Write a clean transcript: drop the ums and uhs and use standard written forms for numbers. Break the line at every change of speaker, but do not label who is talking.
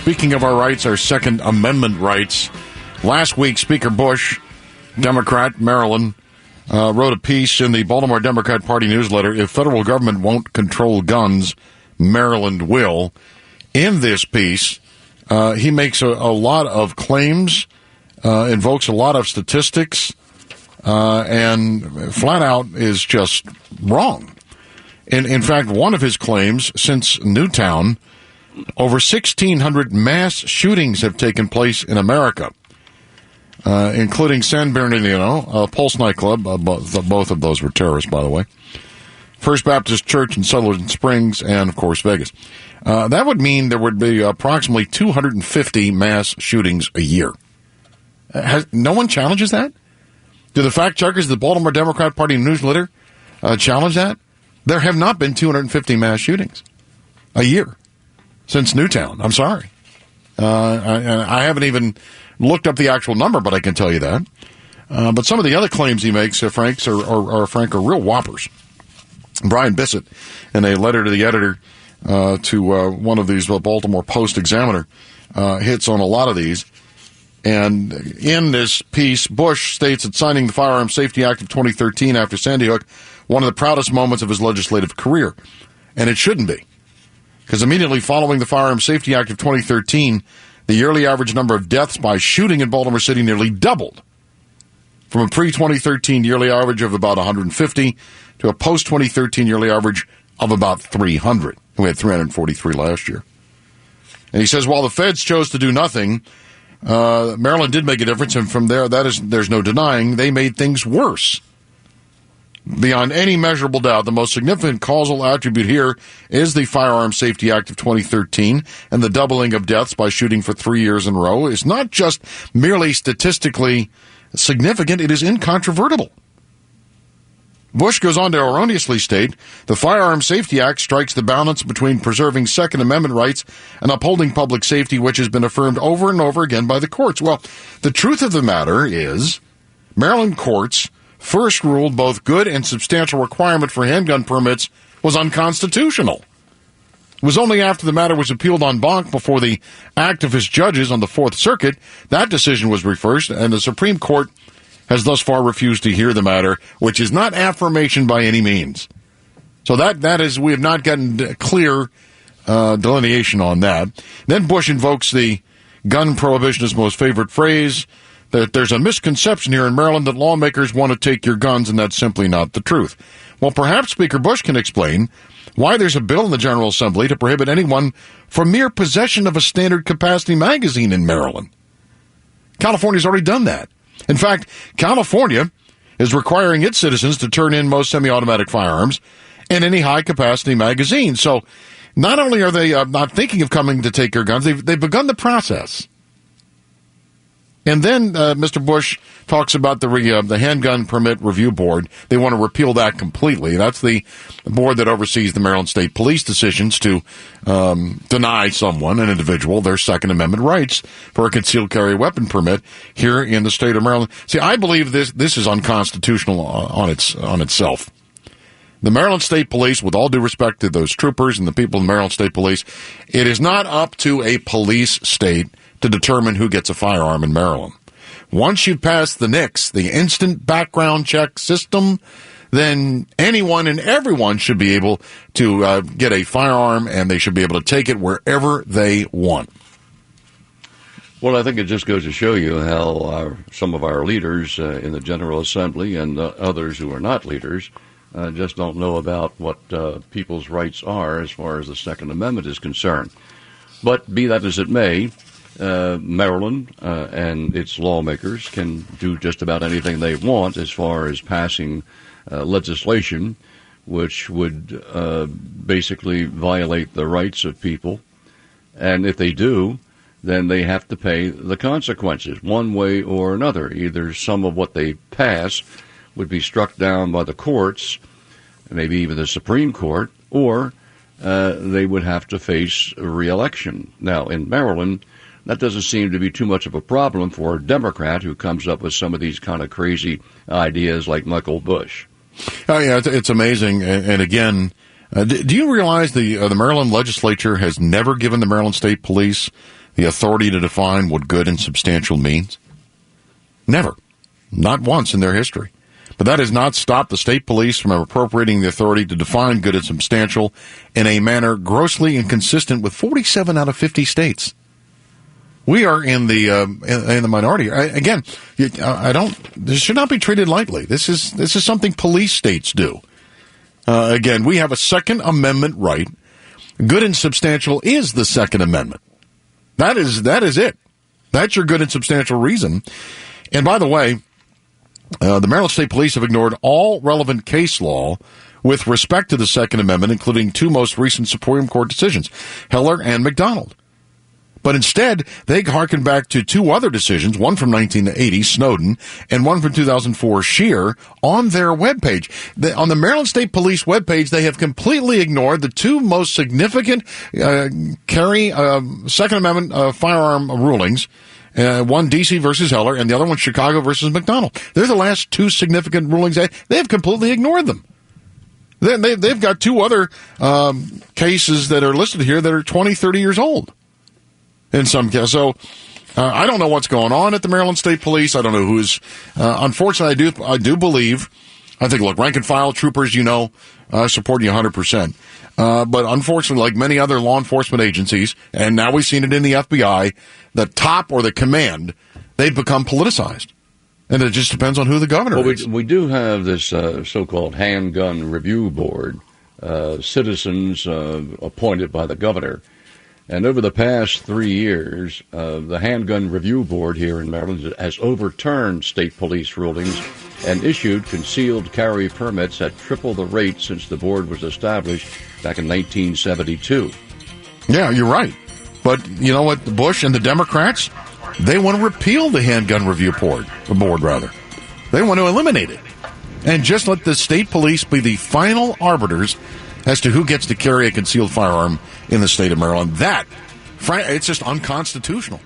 speaking of our rights, our Second Amendment rights, last week Speaker Bush, Democrat, Maryland, wrote a piece in the Baltimore Democrat Party newsletter, "If federal government won't control guns, Maryland will." In this piece, he makes a lot of claims, invokes a lot of statistics, and flat out is just wrong. In fact, one of his claims, since Newtown, over 1,600 mass shootings have taken place in America, including San Bernardino, Pulse nightclub. Both of those were terrorists, by the way. First Baptist Church in Sutherland Springs, and, of course, Vegas. That would mean there would be approximately 250 mass shootings a year. No one challenges that? Do the fact checkers of the Baltimore Democrat Party newsletter challenge that? There have not been 250 mass shootings a year since Newtown. I'm sorry. I haven't even looked up the actual number, but I can tell you that. But some of the other claims he makes, Frank, are real whoppers. Brian Bissett, in a letter to the editor to one of these Baltimore Post-Examiner, hits on a lot of these. And in this piece, Bush states that signing the Firearm Safety Act of 2013 after Sandy Hook, one of the proudest moments of his legislative career. And it shouldn't be. Because immediately following the Firearm Safety Act of 2013, the yearly average number of deaths by shooting in Baltimore City nearly doubled, from a pre-2013 yearly average of about 150 to a post-2013 yearly average of about 300. We had 343 last year. And he says, while the feds chose to do nothing, Maryland did make a difference, and from there, there's no denying, they made things worse. Beyond any measurable doubt, the most significant causal attribute here is the Firearm Safety Act of 2013, and the doubling of deaths by shooting for 3 years in a row is not just merely statistically significant, it is incontrovertible. Bush goes on to erroneously state, the Firearm Safety Act strikes the balance between preserving Second Amendment rights and upholding public safety, which has been affirmed over and over again by the courts. Well, the truth of the matter is, Maryland courts first ruled both good and substantial requirement for handgun permits was unconstitutional. It was only after the matter was appealed en banc before the activist judges on the Fourth Circuit that decision was reversed, and the Supreme Court has thus far refused to hear the matter, which is not affirmation by any means. So that is, we have not gotten clear delineation on that. Then Bush invokes the gun prohibitionist's most favorite phrase, that there's a misconception here in Maryland that lawmakers want to take your guns, and that's simply not the truth. Well, perhaps Speaker Bush can explain why there's a bill in the General Assembly to prohibit anyone from mere possession of a standard capacity magazine in Maryland. California's already done that. In fact, California is requiring its citizens to turn in most semi-automatic firearms and any high-capacity magazine. So not only are they not thinking of coming to take your guns, they've begun the process. And then Mr. Bush talks about the Handgun Permit Review Board. They want to repeal that completely. That's the board that oversees the Maryland State Police decisions to deny someone, an individual, their Second Amendment rights for a concealed carry weapon permit here in the state of Maryland. See, I believe this is unconstitutional on itself. The Maryland State Police, with all due respect to those troopers and the people in the Maryland State Police, it is not up to a police state to determine who gets a firearm in Maryland. Once you pass the NICS, the instant background check system, then anyone and everyone should be able to get a firearm, and they should be able to take it wherever they want.
Well, I think it just goes to show you how some of our leaders in the General Assembly and others who are not leaders just don't know about what people's rights are as far as the Second Amendment is concerned. But be that as it may, Maryland and its lawmakers can do just about anything they want as far as passing legislation which would basically violate the rights of people. And if they do, then they have to pay the consequences one way or another. Either some of what they pass would be struck down by the courts, maybe even the Supreme Court, or they would have to face a re-election. Now, in Maryland, that doesn't seem to be too much of a problem for a Democrat who comes up with some of these kind of crazy ideas like Michael Bush.
Oh, yeah, it's amazing. And again, do you realize the Maryland legislature has never given the Maryland State Police the authority to define what good and substantial means? Never. Not once in their history. But that has not stopped the state police from appropriating the authority to define good and substantial in a manner grossly inconsistent with 47 out of 50 states. We are in the minority. Again, this should not be treated lightly. This is something police states do. Again, we have a Second Amendment right. Good and substantial is the Second Amendment. That is it. That's your good and substantial reason. And by the way, the Maryland State Police have ignored all relevant case law with respect to the Second Amendment, including two most recent Supreme Court decisions, Heller and McDonald. But instead, they harken back to two other decisions, one from 1980, Snowden, and one from 2004, Scheer, on their webpage. On the Maryland State Police webpage, they have completely ignored the two most significant Second Amendment firearm rulings, one D.C. versus Heller, and the other one Chicago versus McDonald. They're the last two significant rulings. They have completely ignored them. They've got two other cases that are listed here that are 20, 30 years old. In some cases. So, I don't know what's going on at the Maryland State Police. I don't know who's, unfortunately, I do believe, look, rank and file troopers, support you 100%. But unfortunately, like many other law enforcement agencies, and now we've seen it in the FBI, the top or the command, they've become politicized. And it just depends on who the governor is.
We do have this so-called handgun review board, citizens appointed by the governor. And over the past 3 years, the Handgun Review Board here in Maryland has overturned state police rulings and issued concealed carry permits at triple the rate since the board was established back in 1972.
Yeah, you're right. But you know what? Bush and the Democrats, they want to repeal the Handgun Review Board. They want to eliminate it. And just let the state police be the final arbiters as to who gets to carry a concealed firearm in the state of Maryland. It's just unconstitutional.